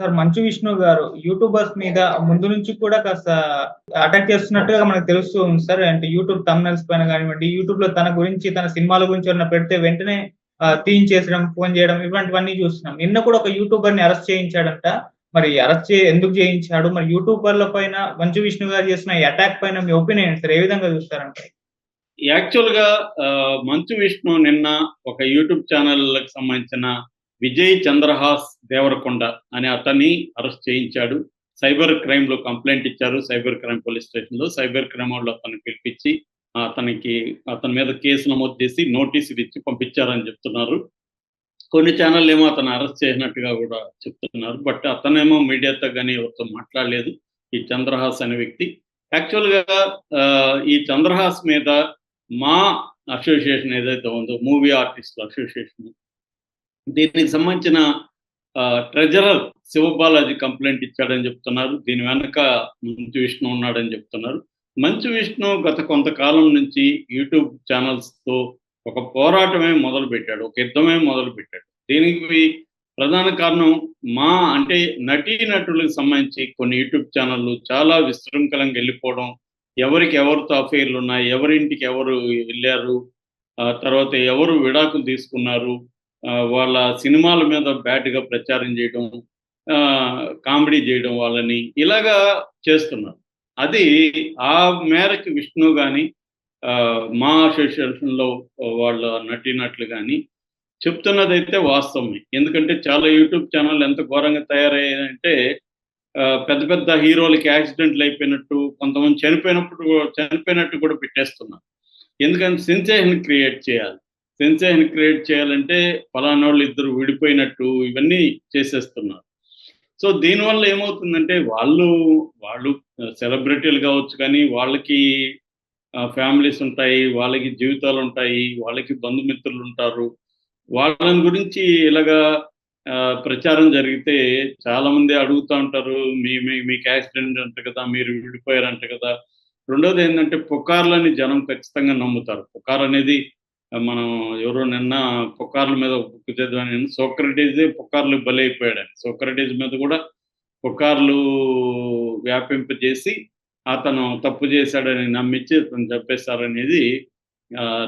Sir 'Manchu Vishnu' గారు YouTubers మీద ముందు నుంచి కూడా కాస్త అటాక్ చేస్తున్నట్టుగా మనకు తెలుస్తూ ఉంది సార్. అంటే యూట్యూబ్ థంబ్‌నెయిల్స్ పైన గానివ్వండి, యూట్యూబ్‌లో తన గురించి, తన సినిమాల గురించి ఏమన్నా పెడితే వెంటనే తీయించేసడం, ఫోను జేయడం ఇటువంటివన్నీ చూస్తున్నాం. నిన్న కూడా ఒక యూట్యూబర్‌ని అరెస్ట్ చేయించాడంట. మరి అరెస్ట్ ఎందుకు చేయించాడు? మరి యూట్యూబర్ల పైన 'మంచు విష్ణు' గారు చేస్తున్న ఈ అటాక్ పైన మీ ఒపీనియన్ ఏంటి సార్? ఏ విధంగా చూస్తారంటే? యాక్చువల్‌గా 'మంచు విష్ణు' నిన్న ఒక యూట్యూబ్ ఛానల్‌కి సంబంధించిన విజయ్ చంద్రహాస్ దేవరకొండ అనే అతన్ని అరెస్ట్ చేయించాడు. సైబర్ క్రైమ్‌లో కంప్లెయింట్ ఇచ్చారు. సైబర్ క్రైమ్ పోలీస్ స్టేషన్‌లో. సైబర్ క్రైమ్ వోళ్ళు అతన్ని పిలిపించి అతని మీద కేసు నమోదు చేసి నోటీసులు ఇచ్చి పంపించారని చెప్తున్నారు. కొన్ని ఛానళ్ళేమో అతన్ని అరెస్ట్ చేసినట్టుగా కూడా చెప్తున్నారు. బట్ అతనేమో మీడియాతో గాని ఎవరితో మాట్లాడలేదు. ఈ చంద్రహాస్ అనే వ్యక్తి. యాక్చువల్‌గా ఈ చంద్రహాస్ మీద మా అసోసియేషన్ ఏదైతే ఉందో మూవీ ఆర్టిస్టుల అసోసియేషన్ దీనికి సంబంధించిన ట్రెజరర్ శివబాలాజీ కంప్లెయింట్ ఇచ్చాడని చెప్తున్నారు. దీని వెనక మంచు విష్ణు ఉన్నాడని చెప్తున్నారు. మంచు విష్ణు గత కొంతకాలం నుంచి యూట్యూబ్ ఛానల్స్‌తో ఒక పోరాటమే మొదలుపెట్టాడు. ఒక యుద్ధమే మొదలుపెట్టాడు. దీనికి ప్రధాన కారణం అంటే నటీనటులకు సంబంధించి కొన్ని యూట్యూబ్ ఛానళ్ళు చాలా విశృంఖలంగా వెళ్ళిపోవడం, ఎవరికి ఎవరితో అఫైర్‌లున్నాయి, ఎవరింటికి ఎవరు వెళ్లారు, తర్వాత ఎవరు విడాకులు తీసుకున్నారు, వాళ్ళ సినిమాల మీద బ్యాడ్‌గా ప్రచారం చేయడం, కామెడీ చేయడం వాళ్ళని ఇలాగా చేస్తున్నారు. అది ఆ మేరకు విష్ణు గాని, మా అసోసియేషన్‌లో వాళ్ళ నటీనటులు గాని చెప్తున్నదైతే వాస్తవమే. ఎందుకంటే చాలా యూట్యూబ్ ఛానెల్‌లు ఎంత ఘోరంగా తయారయ్యాయంటే పెద్ద పెద్ద హీరోలకి యాక్సిడెంట్లు అయిపోయినట్టు, కొంతమంది చనిపోయినట్టు కూడా పెట్టేస్తున్నారు. ఎందుకంటే సెన్సేషన్ క్రియేట్ చేయాలి. సెన్సేషన్ క్రియేట్ చేయాలంటే ఫలానోళ్ళు ఇద్దరు విడిపోయినట్టు ఇవన్నీ చేసేస్తున్నారు. సో దీనివల్ల ఏమవుతుందంటే వాళ్ళు సెలబ్రిటీలు కావచ్చు కానీ వాళ్ళకి ఫ్యామిలీస్ ఉంటాయి, వాళ్ళకి జీవితాలుంటాయి, వాళ్ళకి బంధుమిత్రులుంటారు. వాళ్ళని గురించి ఇలాగా ప్రచారం జరిగితే చాలామంది అడుగుతా ఉంటారు. మీకు యాక్సిడెంట్ అంట కదా! మీరు విడిపోయారంట కదా! రెండోదేంటంటే పుకార్లని జనం ఖచ్చితంగా నమ్ముతారు. పుకార్ అనేది మనం ఎవరో నిన్న పుకార్ల మీద ఒక బుక్ చదివాను నేను. సోక్రటీసే పుకార్లకు బలైపోయాడని. సోక్రటీస్ మీద కూడా పుకార్లు వ్యాపింపజేసి అతను తప్పు చేశాడని నమ్మించి అతను చంపేశారనేది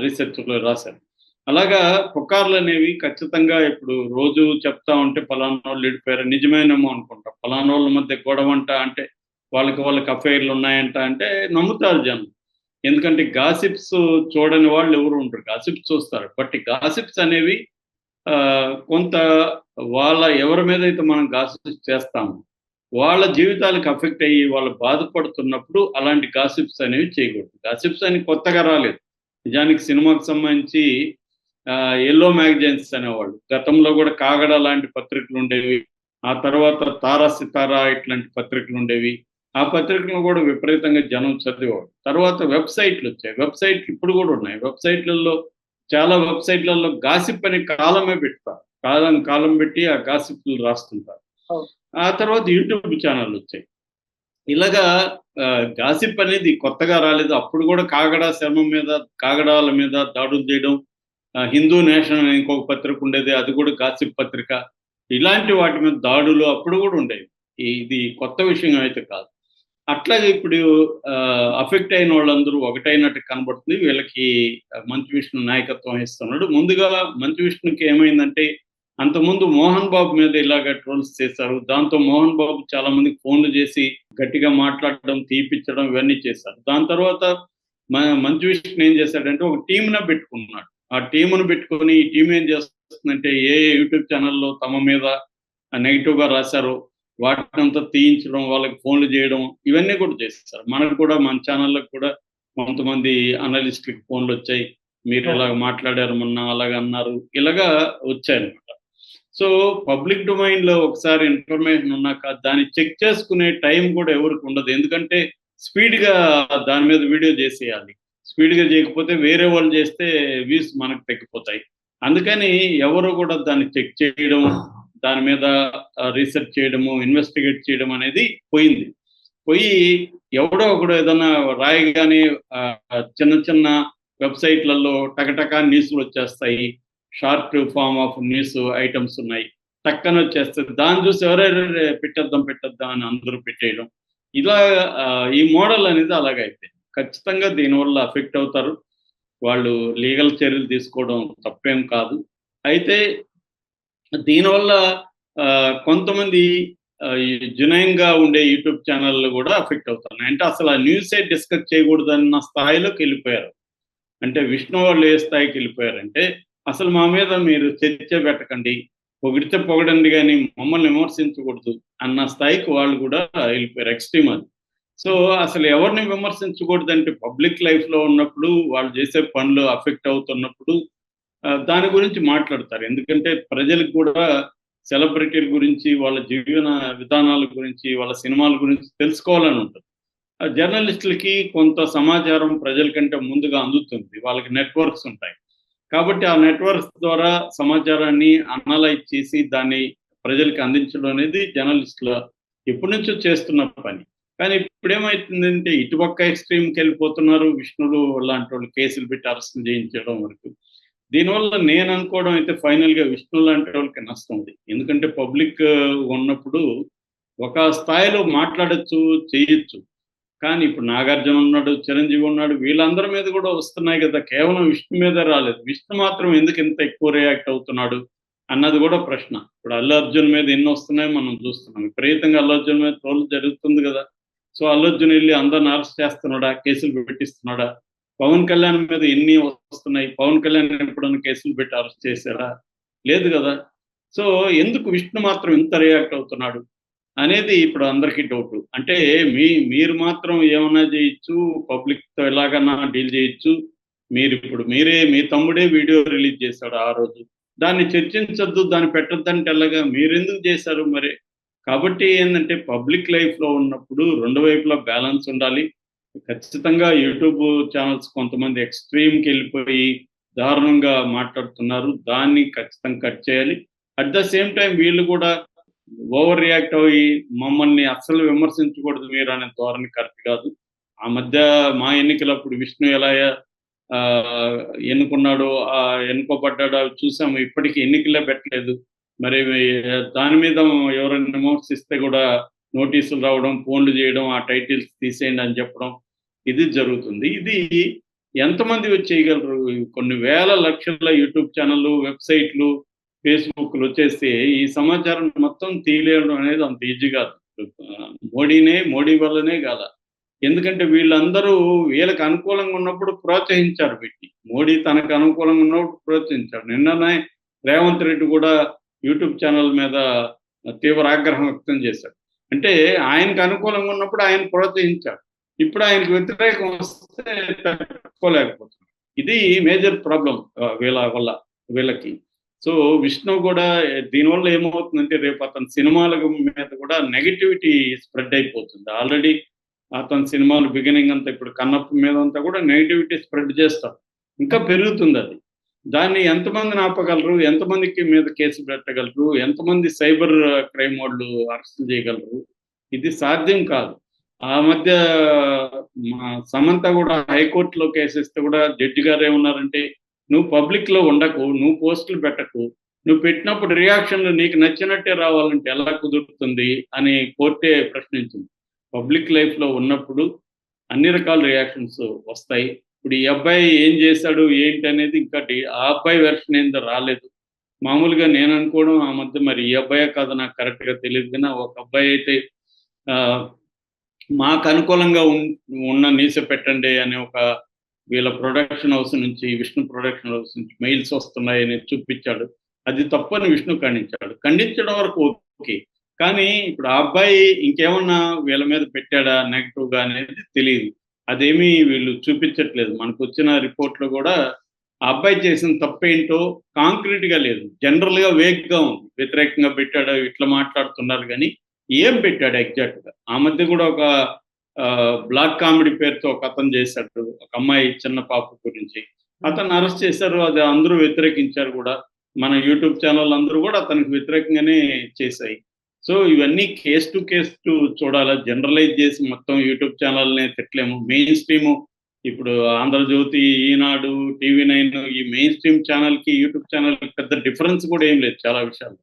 రీసెర్చ్‌లో రాశారు. అలాగా పుకార్లనేవి ఖచ్చితంగా ఇప్పుడు రోజు చెప్తా ఉంటే పలానోళ్ళు విడిపోయారు. నిజమేనేమో అనుకుంటాం. పలానోళ్ళ మధ్య గొడవంట అంటే వాళ్ళకి అఫైర్‌లు ఉన్నాయంట అంటే నమ్ముతారు జనం. ఎందుకంటే గాసిప్స్ చూడని వాళ్ళు ఎవరు ఉండరు. గాసిప్స్ చూస్తారు. బట్ గాసిప్స్ అనేవి కొంత ఎవరి మీదైతే మనం గాసిప్స్ చేస్తామో వాళ్ళ జీవితాలకు అఫెక్ట్ అయ్యి వాళ్ళు బాధపడుతున్నప్పుడు అలాంటి గాసిప్స్ అనేవి చేయకూడదు. గాసిప్స్ అని కొత్తగా రాలేదు. నిజానికి సినిమాకు సంబంధించి యెల్లో మ్యాగజైన్స్ అనేవాళ్ళు. గతంలో కూడా కాగడ లాంటి పత్రికలుండేవి. ఆ తర్వాత తారా సితారా ఇట్లాంటి పత్రికలుండేవి. ఆ పత్రికలను కూడా విపరీతంగా జనం చదివేవారు. తర్వాత వెబ్‌సైట్‌లొచ్చాయి. వెబ్‌సైట్‌లు ఇప్పుడు కూడా ఉన్నాయి. చాలా వెబ్‌సైట్‌లలో గాసిప్ అనే కాలమే పెడతారు. కాలం పెట్టి ఆ గాసిప్‌లు రాస్తుంటారు. ఆ తర్వాత యూట్యూబ్ ఛానళ్ళొచ్చాయి. ఇలాగా గాసిప్ అనేది కొత్తగా రాలేదు. అప్పుడు కూడా కాగడాల మీద దాడులు చేయడం, హిందూ నేషన్ అనే ఇంకొక పత్రిక ఉండేది. అది కూడా గాసిప్ పత్రిక. ఇలాంటి వాటి మీద దాడులు అప్పుడు కూడా ఉండేవి. ఇది కొత్త విషయం అయితే కాదు. అట్లాగే ఇప్పుడు అఫెక్ట్ అయిన వాళ్ళందరూ ఒకటైనట్టు కనబడుతుంది. వీళ్ళకి మంచు విష్ణు నాయకత్వం వహిస్తున్నాడు. ముందుగా మంచు విష్ణుకి ఏమైందంటే అంతకుముందు మోహన్ బాబు మీద ఇలాగ ట్రోల్స్ చేశారు. దాంతో మోహన్ బాబు చాలా మందికి ఫోన్లు చేసి గట్టిగా మాట్లాడడం, తీపిచ్చడం ఇవన్నీ చేశారు. దాని తర్వాత మంచు విష్ణు ఏం చేశాడంటే ఒక టీమ్‌నే పెట్టుకున్నాడు. ఆ టీమ్‌ను పెట్టుకొని ఈ టీమ్ ఏం చేస్తుందంటే ఏ యూట్యూబ్ ఛానెల్‌లో తమ మీద నెగెటివ్‌గా రాశారో వాటినంతా తీయించడం, వాళ్ళకి ఫోన్లు చేయడం ఇవన్నీ కూడా చేసేసారు. మన ఛానల్‌కి కూడా కొంతమంది అనలిస్ట్‌లకి ఫోన్‌లొచ్చాయి. మీరు ఇలాగ మాట్లాడారు మొన్న, అలాగన్నారు. ఇలాగా వచ్చాయన్నమాట. సో పబ్లిక్ డొమైన్‌లో ఒకసారి ఇన్ఫర్మేషన్ ఉన్నాక దాన్ని చెక్ చేసుకునే టైం కూడా ఎవరికి ఉండదు. ఎందుకంటే స్పీడ్‌గా దాని మీద వీడియో చేసేయాలి. స్పీడ్‌గా చేయకపోతే వేరే వాళ్ళు చేస్తే వ్యూస్ మనకు తగ్గిపోతాయి. అందుకని ఎవరు కూడా దాన్ని చెక్ చేయడం, దాని మీద రీసెర్చ్ చేయడము, ఇన్వెస్టిగేట్ చేయడం అనేది పోయింది. ఎవడో ఒకడు ఏదన్నా రాయగానే చిన్న చిన్న వెబ్‌సైట్‌లలో టకటకా న్యూస్‌లు వచ్చేస్తాయి. Short form of news items ఉన్నాయి. టక్కన వచ్చేస్తది. దాన్ని చూసి ఎవరెవరే పెట్టేద్దాం, పెట్టేద్దాం అని అందరూ పెట్టేయడం. ఇలా ఈ మోడల్ అనేది అలాగైపోయింది. ఖచ్చితంగా దీనివల్ల అఫెక్ట్ అవుతారు. వాళ్ళు లీగల్ చర్యలు తీసుకోవడం తప్పేం కాదు. అయితే దీనివల్ల కొంతమంది ఈ జెన్యూన్‌గా ఉండే యూట్యూబ్ ఛానెల్‌లు గూడా అఫెక్ట్ అవుతున్నాయి. అంటే అసలు ఆ న్యూసే డిస్కస్ చేయకూడదన్న స్థాయిలోకెళ్ళిపోయారు. అంటే విష్ణు వాళ్ళు ఏ స్థాయికెళ్ళిపోయారంటే, అసలు మా మీద మీరు చర్చే పెట్టకండి. పొగిడితే పొగడండి గానీ, మమ్మల్ని విమర్శించకూడదు అన్న స్థాయికి వాళ్ళు గూడా ఎళ్ళిపోయారు. ఎక్స్‌ట్రీమ్ అది. సో, అసలు ఎవరిని విమర్శించకూడదంటే పబ్లిక్ లైఫ్‌లో ఉన్నప్పుడు, వాళ్ళు చేసే పనులు అఫెక్ట్ అవుతున్నప్పుడు దాని గురించి మాట్లాడతారు. ఎందుకంటే ప్రజలకు కూడా సెలబ్రిటీల గురించి, వాళ్ళ జీవన విధానాల గురించి, వాళ్ళ సినిమాల గురించి తెలుసుకోవాలని ఉంటది. జర్నలిస్టులకి కొంత సమాచారం ప్రజల కంటే ముందుగా అందుతుంది. వాళ్ళకి నెట్‌వర్క్స్ ఉంటాయి. కాబట్టి ఆ నెట్‌వర్క్స్ ద్వారా సమాచారాన్ని అనలైజ్ చేసి దాన్ని ప్రజలకి అందించడం అనేది జర్నలిస్టుల ఎప్పటినుంచో చేస్తున్న పని. కానీ ఇప్పుడేమైతుందంటే ఇటుపక్క ఎక్స్‌ట్రీమ్‌కెళ్ళిపోతున్నారు. విష్ణుడు లాంటోళ్ళు కేసులు పెట్టి అరెస్టులు చేయించడం వరకు. దీనివల్ల నేననుకోవడం అయితే ఫైనల్‌గా విష్ణు లాంటి వాళ్ళకి నష్టం ఉంది. ఎందుకంటే పబ్లిక్ ఉన్నప్పుడు ఒక స్థాయిలో మాట్లాడొచ్చు, చేయొచ్చు. కానీ ఇప్పుడు 'నాగార్జున' ఉన్నాడు, 'చిరంజీవి' ఉన్నాడు. వీళ్ళందరి మీద కూడా వస్తున్నాయి గదా! కేవలం విష్ణు మీదే రాలేదు. విష్ణు మాత్రం ఎందుకు ఇంత ఎక్కువ రియాక్ట్ అవుతున్నాడు అన్నది గూడా ప్రశ్న. ఇప్పుడు 'అల్లు అర్జున్' మీద ఎన్నొస్తున్నాయో మనం చూస్తున్నాం. విపరీతంగా 'అల్లు అర్జున్' మీద ట్రోల్ జరుగుతుంది గదా! సో, 'అల్లు అర్జున్' ఎళ్లి అందరిని అరెస్ట్ చేస్తున్నాడా? కేసులు పెట్టిస్తున్నాడా? 'పవన్ కళ్యాణ్' మీద ఎన్ని వస్తున్నాయి? 'పవన్ కళ్యాణ్' ఎప్పుడన్నా కేసులు పెట్టి అరెస్ట్ చేశాడా? లేదు గదా! సో, ఎందుకు విష్ణు మాత్రం ఇంత రియాక్ట్ అవుతున్నాడు? అనేది ఇప్పుడు అందరికీ డౌటు. అంటే మీరు మాత్రం ఏమన్నా జేయొచ్చు, పబ్లిక్‌తో ఎలాగన్నా డీల్ జేయొచ్చు. మీరే మీ తమ్ముడే వీడియో రిలీజ్ చేశాడు ఆ రోజు. దాన్ని చర్చించొద్దు, దాన్ని పెట్టొద్దంటే ఎలాగా? మీరెందుకు జేశారు మరి? కాబట్టి ఏందంటే పబ్లిక్ లైఫ్‌లో ఉన్నప్పుడు 2 వైపులా బ్యాలెన్స్ ఉండాలి. ఖచ్చితంగా యూట్యూబ్ ఛానెల్స్ కొంతమంది ఎక్స్‌ట్రీమ్‌కెళ్ళిపోయి దారుణంగా మాట్లాడుతున్నారు. దాన్ని ఖచ్చితంగా కట్ చేయాలి. అట్ ద సేమ్ టైమ్ వీళ్ళు గూడా ఓవర్ రియాక్ట్ అయ్యి మమ్మల్ని అస్సలు విమర్శించకూడదు మీరు అనే ధోరణి కరెక్ట్ కాదు. ఆ మధ్య మా ఎన్నికలప్పుడు విష్ణు ఎలా ఆహ్, ఎన్నుకున్నాడో, ఎన్నుకోబడ్డాడో అవి చూసాము. ఇప్పటికి ఎన్నికలే పెట్టలేదు. మరి దాని మీద ఎవరైనా విమర్శిస్తే గూడా నోటీసులు రావడం, ఫోన్‌లు జేయడం, ఆ టైటిల్స్ తీసేయండి అని చెప్పడం ఇది జరుగుతుంది. ఇది ఎంతమంది వచ్చి చేయగలరు? కొన్ని వేల లక్షల యూట్యూబ్ ఛానెల్‌లు, వెబ్‌సైట్‌లు ఫేస్‌బుక్‌లు వచ్చేసి ఈ సమాచారం మొత్తం తీయలేయడం అనేది అంత ఈజీ కాదు. మోడీ వల్లనే కాదా. ఎందుకంటే వీళ్ళందరూ వీళ్ళకి అనుకూలంగా ఉన్నప్పుడు ప్రోత్సహించారు వీటిని. మోడీ తనకు అనుకూలంగా ఉన్నప్పుడు ప్రోత్సహించాడు. నిన్ననే రేవంత్ రెడ్డి కూడా యూట్యూబ్ ఛానెల్ మీద తీవ్ర ఆగ్రహం వ్యక్తం చేశాడు. అంటే ఆయనకు అనుకూలంగా ఉన్నప్పుడు ఆయన ప్రోత్సహించాడు. ఇప్పుడు ఆయనకు వ్యతిరేకం వస్తే తట్టుకోలేకపోతున్నాడు. ఇది మేజర్ ప్రాబ్లమ్ వీళ్ళకి. సో, విష్ణు గూడా దీనివల్ల ఏమవుతుందంటే రేపు అతని సినిమాల మీద కూడా నెగటివిటీ స్ప్రెడ్ అయిపోతుంది. ఆల్రెడీ అతని సినిమాలు బిగినింగ్ అంతా ఇప్పుడు 'కన్నప్ప' మీదంతా కూడా నెగటివిటీ స్ప్రెడ్ చేస్తారు. ఇంకా పెరుగుతుందది. దాన్ని ఎంతమందిని ఆపగలరు? ఎంతమందికి మీద కేసు పెట్టగలరు? ఎంతమంది సైబర్ క్రైమ్ వాళ్ళు అరెస్టులు చేయగలరు? ఇది సాధ్యం కాదు. ఆ మధ్య సమంత గూడా హైకోర్ట్‌లో కేసేస్తే గూడా జడ్జి గారేమన్నారంటే నువ్వు పబ్లిక్‌లో ఉండకు. నువ్వు పోస్టులు పెట్టకు. నువ్వు పెట్టినప్పుడు రియాక్షన్‌లు నీకు నచ్చినట్టే రావాలంటే ఎలా కుదురుతుంది అని కోర్టే ప్రశ్నించింది. పబ్లిక్ లైఫ్‌లో ఉన్నప్పుడు అన్ని రకాల రియాక్షన్స్ వస్తాయి. ఇప్పుడు ఈ అబ్బాయి ఏం చేశాడు? ఏంటి అనేది ఇంకా ఆ అబ్బాయి వెర్షన్ ఏందో రాలేదు. మామూలుగా నేను అనుకోవడం ఆ మధ్య మరి ఈ అబ్బాయే కాదో నాకు కరెక్ట్‌గా తెలీదు గానీ ఒక అబ్బాయి అయితే ఆహ్, మాకు అనుకూలంగా ఉన్న న్యూస్ పెట్టండి అనే ఒక వీళ్ళ ప్రొడక్షన్ హౌస్ నుంచి, విష్ణు ప్రొడక్షన్ హౌస్ నుంచి మెయిల్స్ వస్తున్నాయని చూపిచ్చాడు. అది తప్పని విష్ణు ఖండించాడు. ఖండించడం వరకు ఓకే. కానీ ఇప్పుడు ఆ అబ్బాయి ఇంకేమన్నా వీళ్ళ మీద పెట్టాడా నెగెటివ్‌గా అనేది తెలీదు. అదేమీ వీళ్ళు చూపిచ్చట్లేదు. మనకొచ్చిన రిపోర్ట్‌లో గూడా ఆ అబ్బాయి చేసిన తప్పేంటో కాంక్రీట్‌గా లేదు. జనరల్‌గా వేగ్‌గా ఉంది. వ్యతిరేకంగా పెట్టాడు, ఇట్లా మాట్లాడుతున్నారు గానీ, ఏం పెట్టాడు ఎగ్జాక్ట్‌గా? ఆ మధ్య గూడా ఒక బ్లాక్ కామెడీ పేరుతో ఒకతను చేశాడు. ఒక అమ్మాయి చిన్న పాప గురించి. అతన్ని అరెస్ట్ చేశారు. అది అందరూ వ్యతిరేకించారు గూడా. మన యూట్యూబ్ ఛానెల్ అందరూ గూడా అతనికి వ్యతిరేకంగానే చేశాయి. సో, ఇవన్నీ కేస్ టు కేస్ చూడాలా. జనరలైజ్ చేసి మొత్తం యూట్యూబ్ ఛానెల్‌నే తిట్టలేము. మెయిన్ స్ట్రీము ఇప్పుడు 'ఆంధ్రజ్యోతి', 'ఈనాడు', 'టీవీ9' ఈ మెయిన్ స్ట్రీమ్ ఛానెల్‌కి, యూట్యూబ్ ఛానెల్‌కి పెద్ద డిఫరెన్స్ గూడా ఏం లేదు చాలా విషయాల్లో.